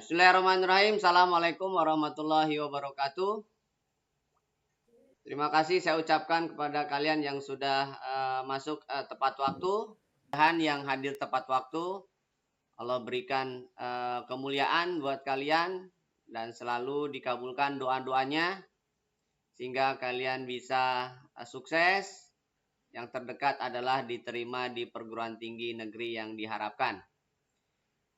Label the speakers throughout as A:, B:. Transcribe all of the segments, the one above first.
A: Bismillahirrahmanirrahim. Assalamualaikum warahmatullahi wabarakatuh. Terima kasih saya ucapkan kepada kalian yang sudah masuk tepat waktu. Dan yang hadir tepat waktu, Allah berikan kemuliaan buat kalian dan selalu dikabulkan doa-doanya sehingga kalian bisa sukses. Yang terdekat adalah diterima di perguruan tinggi negeri yang diharapkan.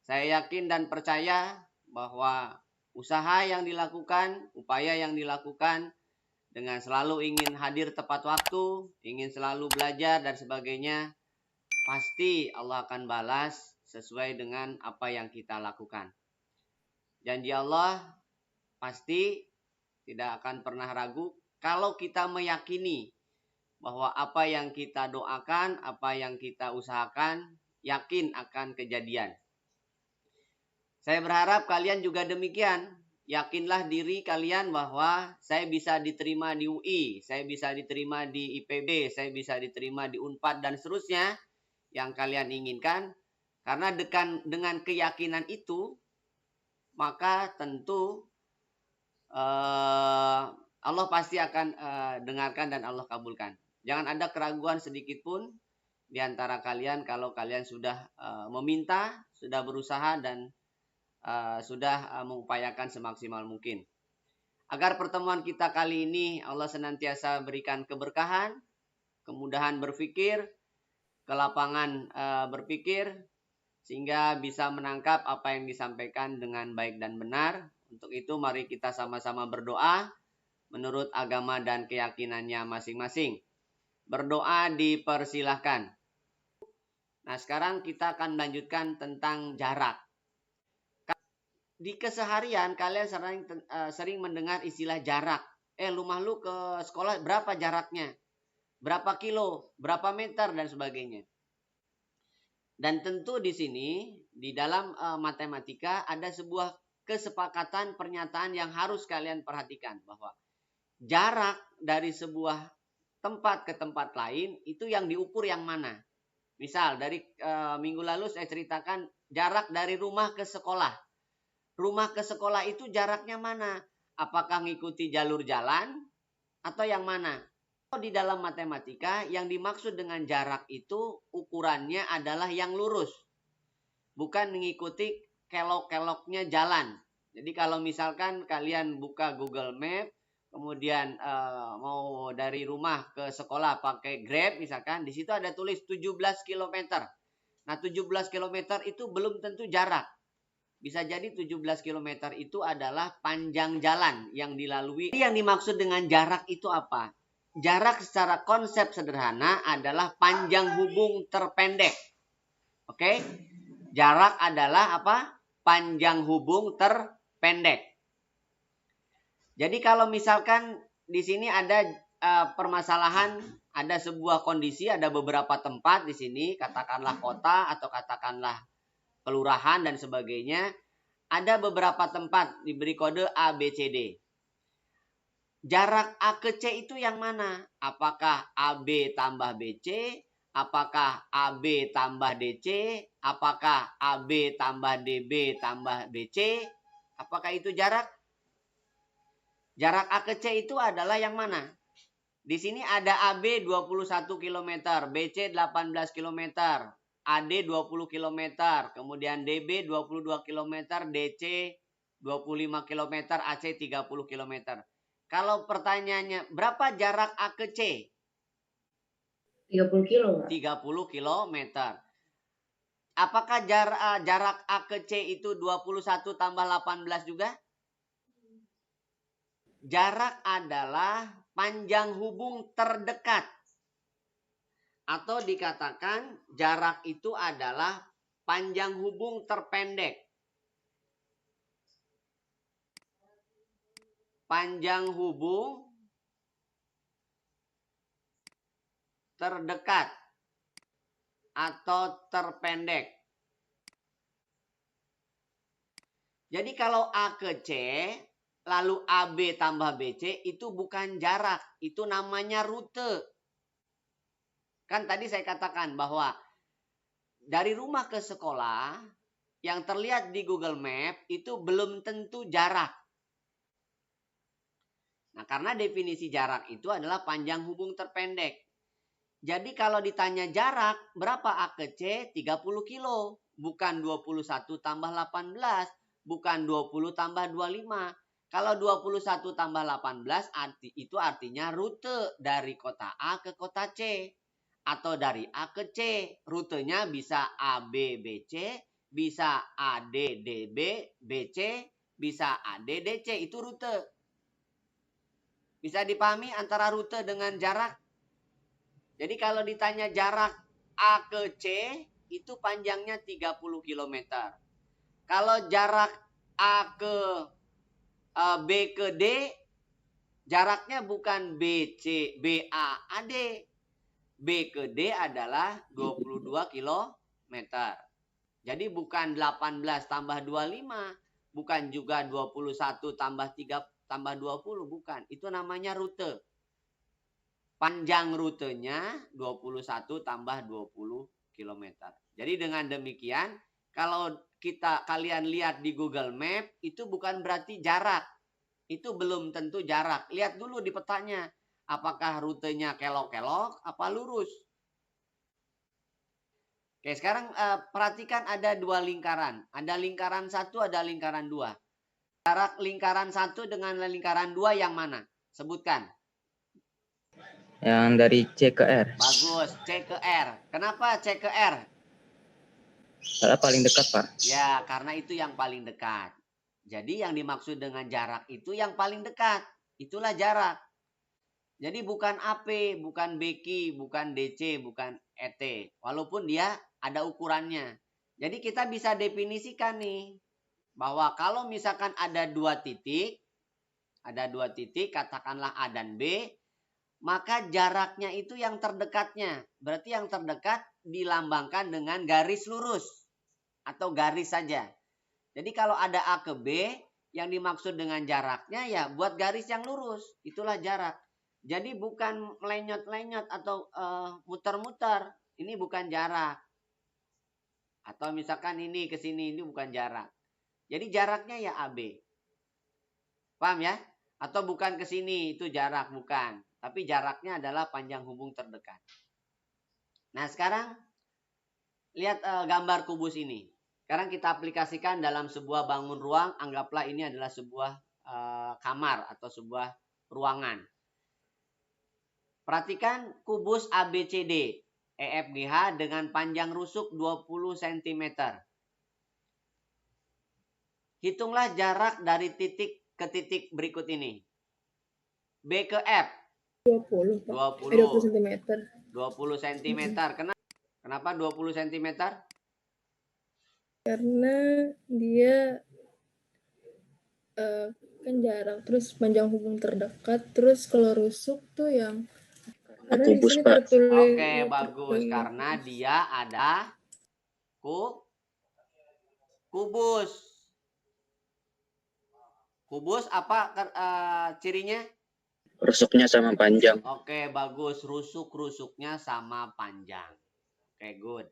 A: Saya yakin dan percaya bahwa usaha yang dilakukan, upaya yang dilakukan dengan selalu ingin hadir tepat waktu, ingin selalu belajar dan sebagainya, pasti Allah akan balas sesuai dengan apa yang kita lakukan. Janji Allah pasti tidak akan pernah ragu kalau kita meyakini bahwa apa yang kita doakan, apa yang kita usahakan, yakin akan kejadian. Saya berharap kalian juga demikian. Yakinlah diri kalian bahwa saya bisa diterima di UI, saya bisa diterima di IPB, saya bisa diterima di Unpad dan seterusnya yang kalian inginkan. Karena dengan keyakinan itu, maka tentu Allah pasti akan dengarkan dan Allah kabulkan. Jangan ada keraguan sedikit pun di antara kalian kalau kalian sudah meminta, sudah berusaha dan sudah mengupayakan semaksimal mungkin. Agar pertemuan kita kali ini Allah senantiasa berikan keberkahan, kemudahan berpikir, kelapangan berpikir, sehingga bisa menangkap apa yang disampaikan dengan baik dan benar. Untuk itu mari kita sama-sama berdoa menurut agama dan keyakinannya masing-masing. Berdoa dipersilahkan. Nah, sekarang kita akan lanjutkan tentang jarak. Di keseharian kalian sering mendengar istilah jarak. Rumah lu ke sekolah berapa jaraknya? Berapa kilo? Berapa meter? Dan sebagainya. Dan tentu di sini, di dalam matematika ada sebuah kesepakatan pernyataan yang harus kalian perhatikan. Bahwa jarak dari sebuah tempat ke tempat lain itu yang diukur yang mana. Misal dari minggu lalu saya ceritakan jarak dari rumah ke sekolah. Rumah ke sekolah itu jaraknya mana? Apakah ngikuti jalur jalan atau yang mana? Di dalam matematika yang dimaksud dengan jarak itu ukurannya adalah yang lurus. Bukan mengikuti kelok-keloknya jalan. Jadi kalau misalkan kalian buka Google Map, kemudian mau dari rumah ke sekolah pakai Grab misalkan, di situ ada tulis 17 km. Nah 17 km itu belum tentu jarak. Bisa jadi 17 km itu adalah panjang jalan yang dilalui. Yang dimaksud dengan jarak itu apa? Jarak secara konsep sederhana adalah panjang hubung terpendek. Oke? Jarak adalah apa? Panjang hubung terpendek. Jadi kalau misalkan di sini ada permasalahan, ada sebuah kondisi, ada beberapa tempat di sini, katakanlah kota atau katakanlah kelurahan dan sebagainya, ada beberapa tempat diberi kode A, B, C, D. Jarak A ke C itu yang mana? Apakah AB tambah BC? Apakah AB tambah DC? Apakah AB tambah DB tambah BC? Apakah itu jarak? Jarak A ke C itu adalah yang mana? Di sini ada AB 21 km, BC 18 km, AD 20 km, kemudian DB 22 km, DC 25 km, AC 30 km. Kalau pertanyaannya, berapa jarak A ke C?
B: 30 kilo.
A: 30 km. Apakah jarak A ke C itu 21 tambah 18 juga? Jarak adalah panjang hubung terdekat. Atau dikatakan jarak itu adalah panjang hubung terpendek. Panjang hubung terdekat atau terpendek. Jadi kalau A ke C, lalu AB tambah BC itu bukan jarak, itu namanya rute. Kan tadi saya katakan bahwa dari rumah ke sekolah yang terlihat di Google Map itu belum tentu jarak. Nah, karena definisi jarak itu adalah panjang hubung terpendek. Jadi kalau ditanya jarak, berapa A ke C? 30 kilo. Bukan 21 tambah 18. Bukan 20 tambah 25. Kalau 21 tambah 18 itu artinya rute dari kota A ke kota C. Atau dari A ke C. Rutenya bisa A, B, B, C. Bisa A, D, D, B, B, C. Bisa A, D, D, C. Itu rute. Bisa dipahami antara rute dengan jarak? Jadi kalau ditanya jarak A ke C, itu panjangnya 30 km. Kalau jarak A ke B ke D, jaraknya bukan BC, BA, AD. B ke D adalah 22 km. Jadi bukan 18 tambah 25, bukan juga 21 tambah 3 tambah 20, bukan. Itu namanya rute. Panjang rutenya 21 tambah 20 km. Jadi dengan demikian, kalau kalian lihat di Google Map, itu bukan berarti jarak. Itu belum tentu jarak. Lihat dulu di petanya. Apakah rutenya kelok-kelok, apa lurus. Oke, sekarang perhatikan ada dua lingkaran. Ada lingkaran satu, ada lingkaran dua. Jarak lingkaran satu dengan lingkaran dua yang mana? Sebutkan.
C: Yang dari C ke R.
A: Bagus, C ke R. Kenapa C ke R?
C: Karena paling dekat, Pak.
A: Ya, karena itu yang paling dekat. Jadi yang dimaksud dengan jarak itu yang paling dekat. Itulah jarak. Jadi bukan AP, bukan BQ, bukan DC, bukan ET. Walaupun dia ada ukurannya. Jadi kita bisa definisikan nih. Bahwa kalau misalkan ada dua titik, katakanlah A dan B, maka jaraknya itu yang terdekatnya. Berarti yang terdekat dilambangkan dengan garis lurus atau garis saja. Jadi kalau ada A ke B, yang dimaksud dengan jaraknya ya buat garis yang lurus. Itulah jarak. Jadi bukan melenyot-lenyot atau muter-muter. Ini bukan jarak. Atau misalkan ini ke sini, ini bukan jarak. Jadi jaraknya ya AB. Paham ya? Atau bukan ke sini, itu jarak, bukan. Tapi jaraknya adalah panjang hubung terdekat. Nah sekarang lihat gambar kubus ini. Sekarang kita aplikasikan dalam sebuah bangun ruang. Anggaplah ini adalah sebuah kamar atau sebuah ruangan. Perhatikan kubus ABCD EFGH dengan panjang rusuk 20 cm. Hitunglah jarak dari titik ke titik berikut ini. B ke F.
B: 20, Pak. 20 cm.
A: 20 cm. Kenapa 20 cm?
B: Karena dia kan jarak, terus panjang hubung terdekat, terus kalau rusuk tuh yang karena di
C: Kubus,
B: sini
C: Pak.
B: tertulis.
A: Oke, bagus. Karena dia ada kubus. Kubus apa cirinya?
C: Rusuknya sama panjang.
A: Oke, bagus. Rusuk-rusuknya sama panjang. Oke, good.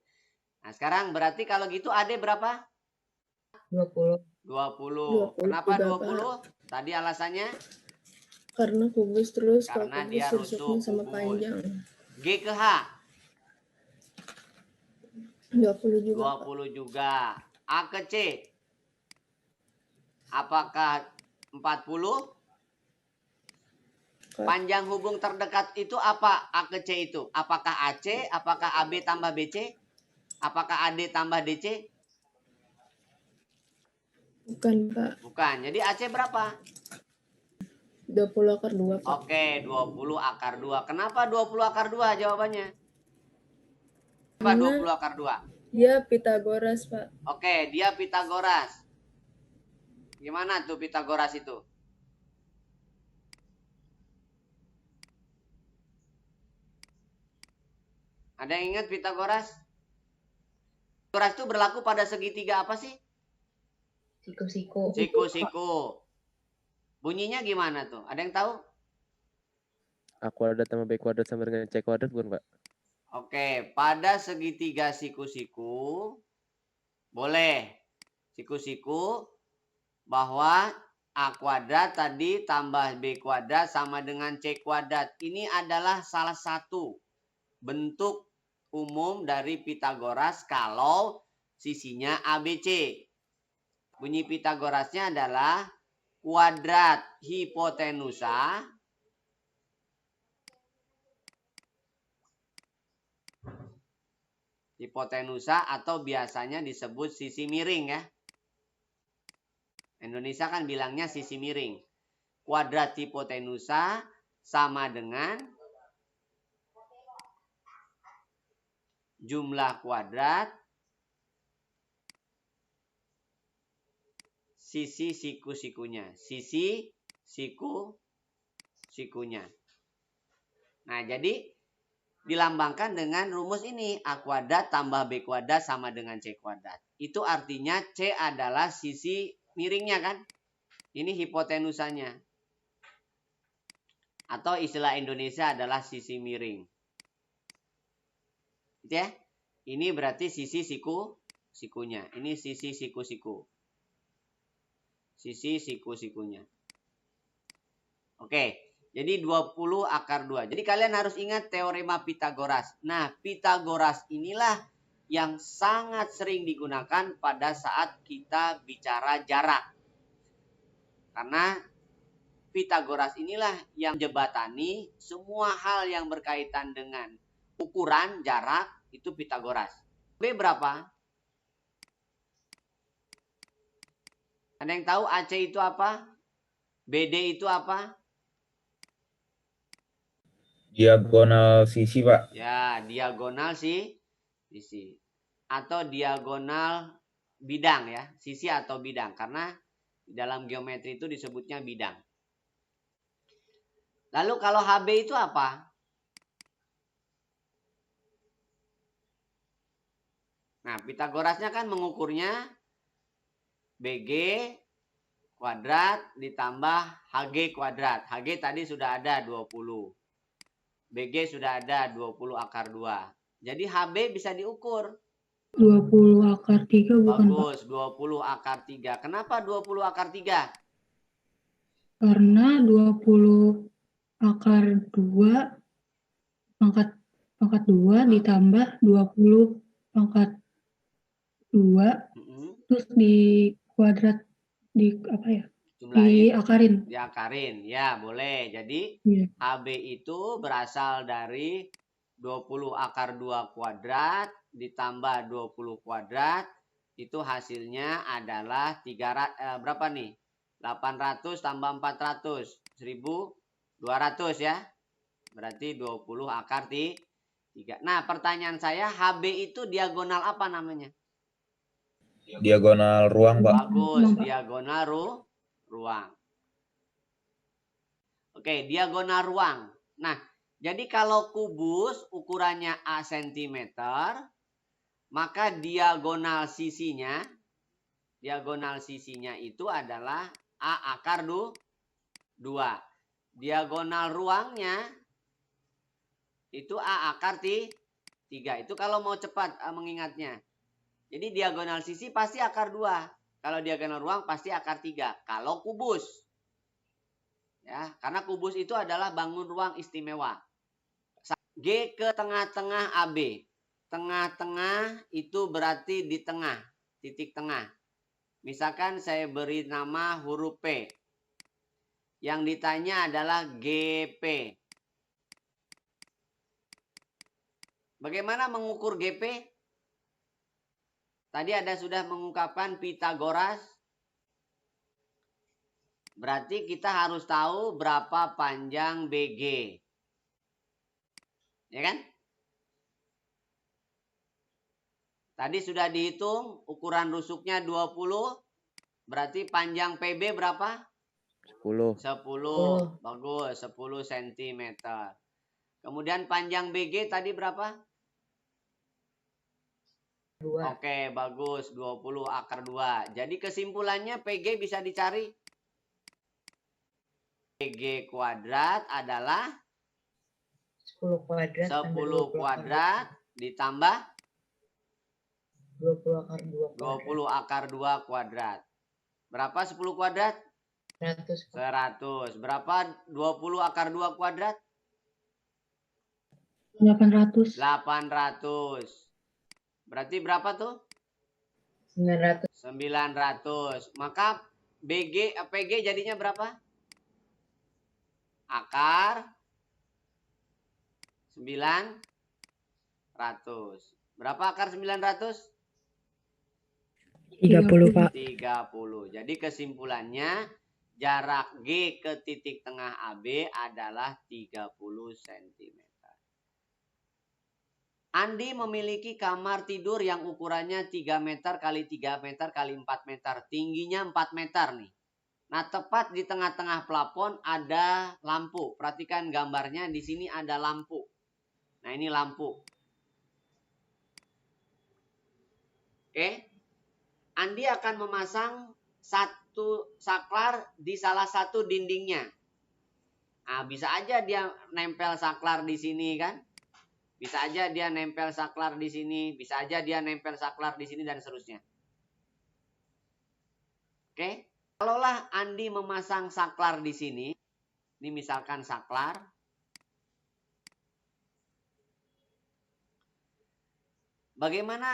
A: Nah, sekarang berarti kalau gitu AD berapa?
B: 20.
A: 20. Kenapa 20? Tadi alasannya?
B: Karena kubus terus,
A: Karena
B: kalau kubus
A: dia
B: rusuknya sama
A: kubus.
B: panjang.
A: G ke H?
B: 20 juga,
A: 20 juga. A ke C? Apakah 40? Panjang hubung terdekat itu apa A ke C itu? Apakah AC? Apakah AB tambah BC? Apakah AD tambah DC?
B: Bukan, Pak.
A: Bukan. Jadi AC berapa?
B: 20 akar 2, Pak.
A: Oke, 20 akar 2. Kenapa 20 akar 2 jawabannya? Kenapa 20 akar 2?
B: Dia Pitagoras, Pak.
A: Oke, dia Pitagoras. Gimana tuh Pitagoras itu? Ada yang ingat Pitagoras? Pitagoras itu berlaku pada segitiga apa sih?
B: Siku-siku.
A: Siku-siku. Bunyinya gimana tuh? Ada yang tahu?
D: A kuadrat sama B kuadrat sama dengan C kuadrat bukan, Pak?
A: Oke, pada segitiga siku-siku boleh Siku-siku bahwa A kuadrat tadi tambah B kuadrat sama dengan C kuadrat. Ini adalah salah satu bentuk umum dari Pitagoras kalau sisinya ABC. Bunyi Pitagorasnya adalah kuadrat hipotenusa atau biasanya disebut sisi miring ya. Indonesia kan bilangnya sisi miring. Kuadrat hipotenusa sama dengan jumlah kuadrat sisi siku-sikunya. Sisi siku-sikunya. Nah, jadi dilambangkan dengan rumus ini. A kuadrat tambah B kuadrat sama dengan C kuadrat. Itu artinya C adalah sisi miringnya kan. Ini hipotenusanya. Atau istilah Indonesia adalah sisi miring. Gitu ya. Ini berarti sisi sikunya. Ini sisi siku-siku. Sisi siku-sikunya. Oke. Jadi 20 akar 2. Jadi kalian harus ingat teorema Pitagoras. Nah, Pitagoras inilah yang sangat sering digunakan pada saat kita bicara jarak. Karena Pitagoras inilah yang menjebatani semua hal yang berkaitan dengan ukuran jarak itu Pitagoras. B berapa? Ada yang tahu AC itu apa? BD itu apa?
E: Diagonal sisi, Pak.
A: Ya, diagonal sisi. Atau diagonal bidang ya. Sisi atau bidang. Karena dalam geometri itu disebutnya bidang. Lalu kalau HB itu apa? Nah, Pitagorasnya kan mengukurnya BG kuadrat ditambah HG kuadrat. HG tadi sudah ada 20. BG sudah ada 20 akar 2. Jadi HB bisa diukur.
B: 20 akar 3 bukan, Pak?
A: Bagus, 20 akar 3. Kenapa 20 akar 3?
B: Karena 20 akar 2 pangkat 2 ditambah 20 pangkat 2 terus di kuadrat di apa ya? Diakarin.
A: Diakarin. Ya, boleh. Jadi HB itu berasal dari 20 akar 2 kuadrat ditambah 20 kuadrat. Itu hasilnya adalah 300 berapa nih? 800 tambah 400. 1200 ya. Berarti 20 akar 3. Nah, pertanyaan saya HB itu diagonal apa namanya?
E: Diagonal ruang, Pak.
A: Bagus, diagonal ruang. Oke, diagonal ruang. Nah, jadi kalau kubus ukurannya A cm, maka diagonal sisinya itu adalah A akar 2. Diagonal ruangnya itu A akar 3. Itu kalau mau cepat mengingatnya. Jadi diagonal sisi pasti akar 2. Kalau diagonal ruang pasti akar 3. Kalau kubus. Ya, karena kubus itu adalah bangun ruang istimewa. G ke tengah-tengah AB. Tengah-tengah itu berarti di tengah. Titik tengah. Misalkan saya beri nama huruf P. Yang ditanya adalah GP. Bagaimana mengukur GP? Tadi ada sudah mengungkapkan Pitagoras. Berarti kita harus tahu berapa panjang BG. Ya kan? Tadi sudah dihitung ukuran rusuknya 20. Berarti panjang PB berapa?
D: 10.
A: 10. Bagus, 10 cm. Kemudian panjang BG tadi berapa? 2. Oke, bagus. 20 akar 2. Jadi kesimpulannya PG bisa dicari. PG kuadrat adalah 10 kuadrat ditambah
F: 20 akar 2
A: 20 akar 2 kuadrat. Berapa 10 kuadrat?
F: 100.
A: 100. Berapa 20 akar 2 kuadrat?
F: 800.
A: 800. Berarti berapa tuh?
F: 900.
A: 900. Maka PG jadinya berapa? Akar 900. Berapa akar 900?
F: 30, Pak.
A: 30. Jadi kesimpulannya jarak G ke titik tengah AB adalah 30 cm. Andi memiliki kamar tidur yang ukurannya 3 meter kali 3 meter kali 4 meter. Tingginya 4 meter nih. Nah, tepat di tengah-tengah plafon ada lampu. Perhatikan gambarnya, di sini ada lampu. Nah, ini lampu. Oke. Andi akan memasang satu saklar di salah satu dindingnya. Nah, bisa aja dia nempel saklar di sini kan? Bisa aja dia nempel saklar di sini, bisa aja dia nempel saklar di sini dan seterusnya. Oke? Kalaulah Andi memasang saklar di sini, ini misalkan saklar. Bagaimana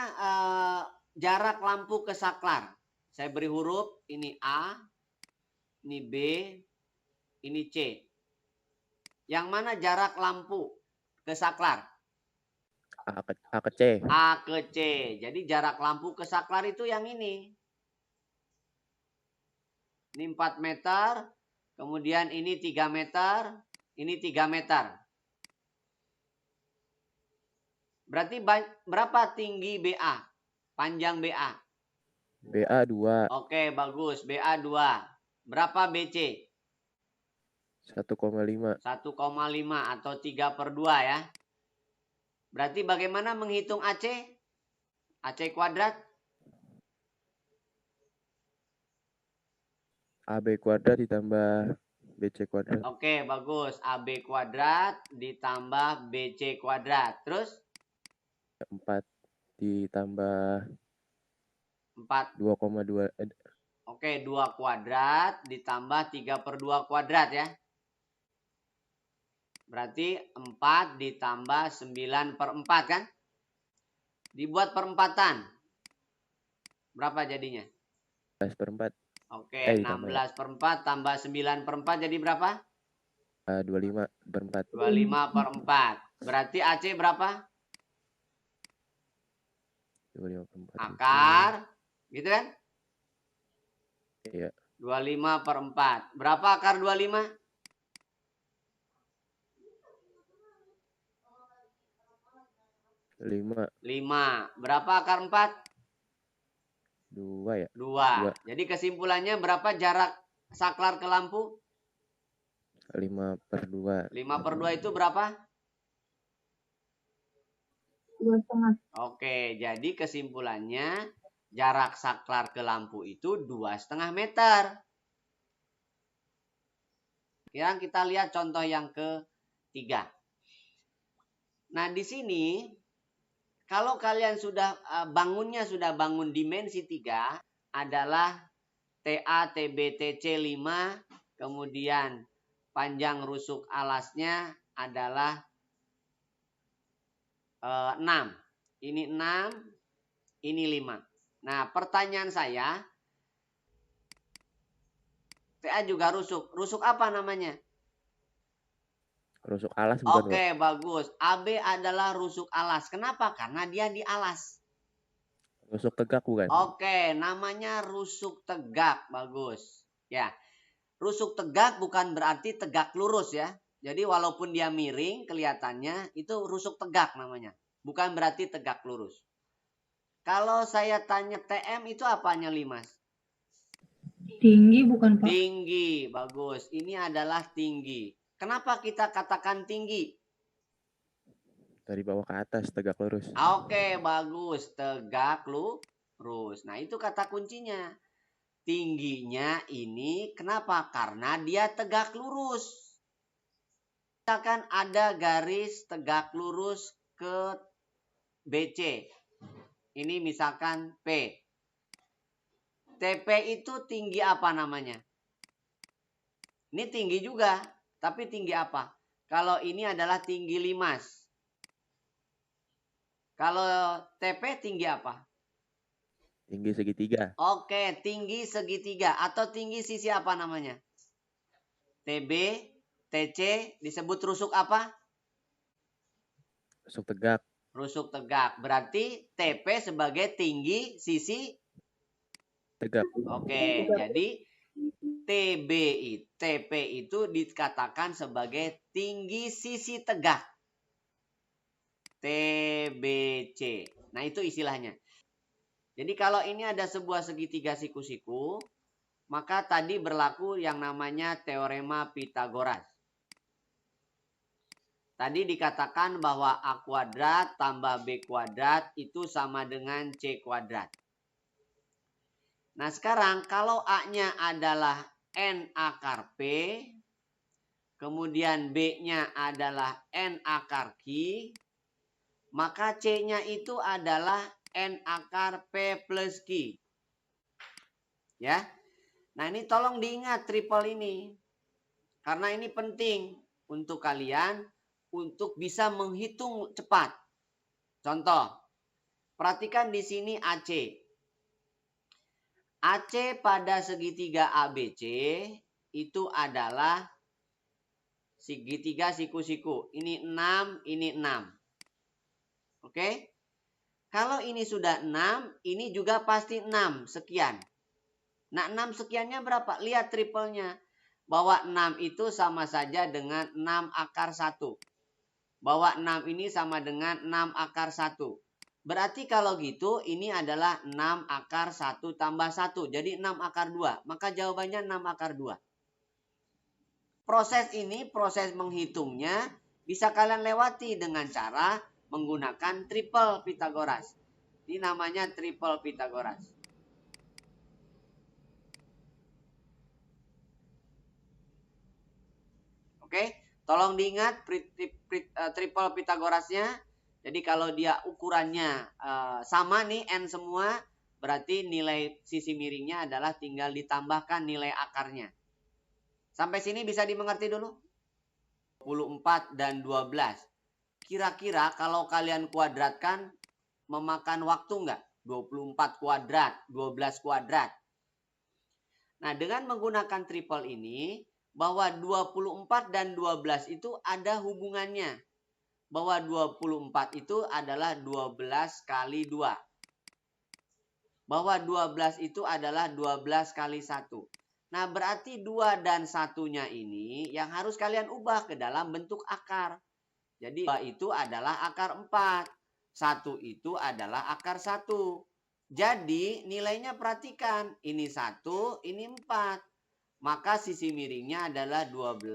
A: jarak lampu ke saklar? Saya beri huruf, ini A, ini B, ini C. Yang mana jarak lampu ke saklar?
D: A ke C.
A: A ke C. Jadi jarak lampu ke saklar itu yang ini. Ini 4 meter, kemudian ini 3 meter, ini 3 meter. Berarti berapa tinggi BA? Panjang BA?
D: BA 2.
A: Oke, bagus. BA 2. Berapa BC?
D: 1,5.
A: 1,5 atau 3/2 ya. Berarti bagaimana menghitung AC? AC kuadrat?
D: AB kuadrat ditambah BC kuadrat.
A: Oke, bagus. AB kuadrat ditambah BC kuadrat. Terus?
D: 4 ditambah
A: 4.
D: 2,2.
A: Oke, 2 kuadrat ditambah 3/2 kuadrat ya. Berarti 4 ditambah 9/4 kan? Dibuat perempatan. Berapa jadinya?
D: 16/4.
A: Oke,
D: Ditambah
A: 16/4 tambah 9/4 jadi berapa?
D: 25/4.
A: 25/4. Berarti AC berapa?
D: 25/4.
A: Akar. Gitu kan?
D: Iya.
A: 25/4. Berapa akar 25?
D: 5.
A: 5. Berapa akar 4?
D: 2 ya?
A: 2. Jadi kesimpulannya berapa jarak saklar ke lampu?
D: 5/2.
A: 5/2 itu berapa?
F: 2,5.
A: Oke, jadi kesimpulannya jarak saklar ke lampu itu 2,5 meter. Sekarang kita lihat contoh yang ketiga. Nah, di sini kalau kalian sudah bangun dimensi 3 adalah TA, TB, TC 5, kemudian panjang rusuk alasnya adalah 6. Ini 6, ini 5. Nah, pertanyaan saya, TA juga rusuk. Rusuk apa namanya?
D: Rusuk alas bukan, Pak?
A: Oke, bagus. AB adalah rusuk alas. Kenapa? Karena dia di alas.
D: Rusuk tegak bukan?
A: Oke, namanya rusuk tegak. Bagus. Ya. Rusuk tegak bukan berarti tegak lurus ya. Jadi walaupun dia miring kelihatannya itu rusuk tegak namanya. Bukan berarti tegak lurus. Kalau saya tanya TM itu apanya, Limas?
F: Tinggi bukan, Pak?
A: Tinggi. Bagus. Ini adalah tinggi. Kenapa kita katakan tinggi?
D: Dari bawah ke atas tegak lurus.
A: Oke, bagus. Tegak lurus. Nah, itu kata kuncinya. Tingginya ini kenapa? Karena dia tegak lurus. Misalkan ada garis tegak lurus ke BC. Ini misalkan P. TP itu tinggi apa namanya? Ini tinggi juga, tapi tinggi apa? Kalau ini adalah tinggi limas. Kalau TP tinggi apa?
D: Tinggi segitiga.
A: Oke, tinggi segitiga atau tinggi sisi apa namanya? TB, TC disebut rusuk apa?
D: Rusuk tegak.
A: Rusuk tegak. Berarti TP sebagai tinggi sisi
D: Tegak.
A: Oke, jadi TP itu dikatakan sebagai tinggi sisi tegak. TBC. Nah, itu istilahnya. Jadi kalau ini ada sebuah segitiga siku-siku, maka tadi berlaku yang namanya teorema Pitagoras. Tadi dikatakan bahwa A kuadrat tambah B kuadrat itu sama dengan C kuadrat. Nah sekarang kalau A-nya adalah N akar P, kemudian B-nya adalah N akar Q, maka C-nya itu adalah N akar P plus Q. Ya. Nah ini tolong diingat triple ini. Karena ini penting untuk kalian untuk bisa menghitung cepat. Contoh, perhatikan di sini AC. AC pada segitiga ABC itu adalah segitiga siku-siku. Ini 6, ini 6. Oke? Kalau ini sudah 6, ini juga pasti 6 sekian. Nah, 6 sekiannya berapa? Lihat triplenya. Bahwa 6 itu sama saja dengan 6 akar 1. Bahwa 6 ini sama dengan 6 akar 1. Berarti kalau gitu ini adalah 6 akar 1 tambah 1. Jadi 6 akar 2. Maka jawabannya 6 akar 2. Proses ini, proses menghitungnya bisa kalian lewati dengan cara menggunakan triple Pitagoras. Ini namanya triple Pitagoras. Oke, tolong diingat triple Pitagorasnya. Jadi kalau dia ukurannya sama nih N semua, berarti nilai sisi miringnya adalah tinggal ditambahkan nilai akarnya. Sampai sini bisa dimengerti dulu? 24 dan 12. Kira-kira kalau kalian kuadratkan memakan waktu enggak? 24 kuadrat, 12 kuadrat. Nah dengan menggunakan triple ini, bahwa 24 dan 12 itu ada hubungannya. Bahwa 24 itu adalah 12 kali 2. Bahwa 12 itu adalah 12 kali 1. Nah berarti 2 dan 1-nya ini yang harus kalian ubah ke dalam bentuk akar. Jadi 2 itu adalah akar 4. 1 itu adalah akar 1. Jadi nilainya perhatikan. Ini 1, ini 4. Maka sisi miringnya adalah 12,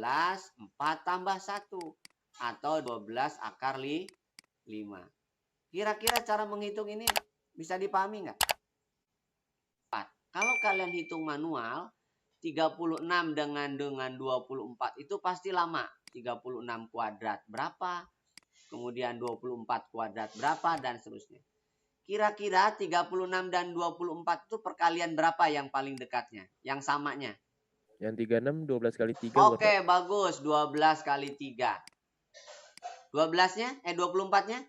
A: 4 tambah 1. Atau 12 akar 5. Kira-kira cara menghitung ini bisa dipahami nggak? Kalau kalian hitung manual, 36 dengan 24 itu pasti lama. 36 kuadrat berapa? Kemudian 24 kuadrat berapa? Dan seterusnya. Kira-kira 36 dan 24 itu perkalian berapa yang paling dekatnya? Yang samanya?
D: Yang 36 12 kali 3.
A: Oke, bagus. 12 kali 3. 12-nya? 24-nya?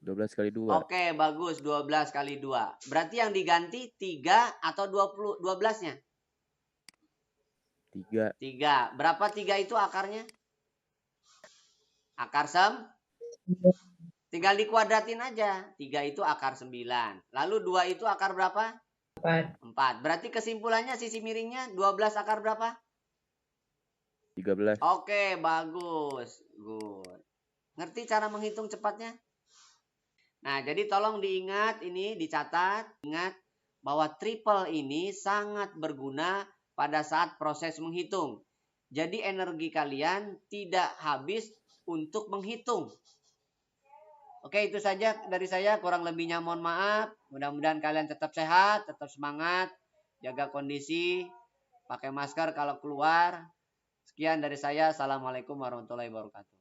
D: 12 kali 2.
A: Oke, bagus. 12 kali 2. Berarti yang diganti 3 atau 12-nya?
D: 3.
A: 3. Berapa 3 itu akarnya? Akar tinggal dikuadratin aja. 3 itu akar 9. Lalu 2 itu akar berapa? 4. Berarti kesimpulannya sisi miringnya 12 akar berapa?
D: 13.
A: Oke, bagus. Good. Ngerti cara menghitung cepatnya? Nah, jadi tolong diingat ini, dicatat. Ingat bahwa triple ini sangat berguna pada saat proses menghitung. Jadi energi kalian tidak habis untuk menghitung. Oke, itu saja dari saya. Kurang lebihnya mohon maaf. Mudah-mudahan kalian tetap sehat, tetap semangat, jaga kondisi, pakai masker kalau keluar. Sekian dari saya. Assalamualaikum warahmatullahi wabarakatuh.